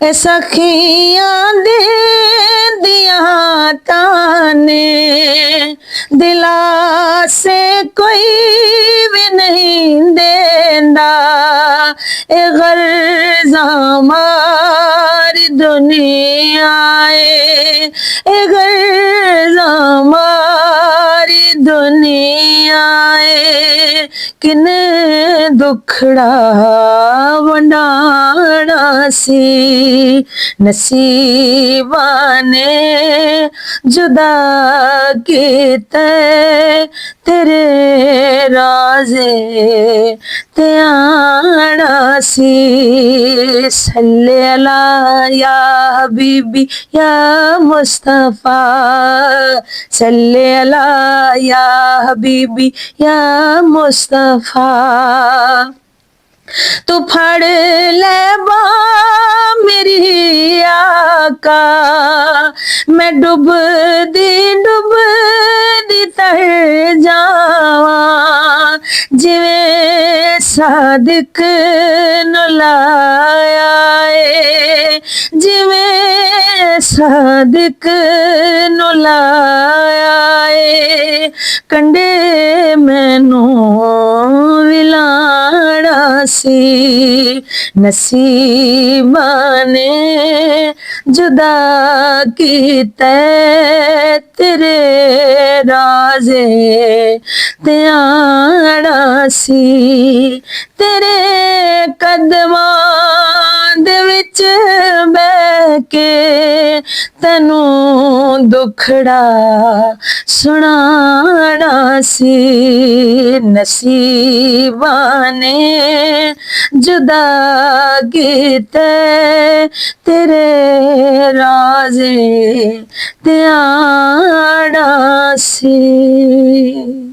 ए सखियां दे दिया ताने दिला से कोई भी नहीं देंदा ए गर्ज़ हमारी दुनिया ए गर्ज़ हमारी दुनिया किने दुखड़ा वंडाना सी नसीबा ने जुदा कीते तेरे राज़े ते आना सी सल्ले अला या हबीबी या मुस्तफ़ा सल्ले अला या हबीबी या मुस्तफ़ा तू फड़ ले बांह मेरी आका मैं डुबदी तर जावा जिवें सादिक नूं लाया जिवें सादिक नूं लाया कंडे मैनू विलाना सी नसीबा ने जुदा कीते तेरे राज़े ते आना सी तेरे कदमां दे विच बैठ के तैनू दुखड़ा सुनाना सी नसीबा ने जुदा कीते तेरे राज़े ते आना सी।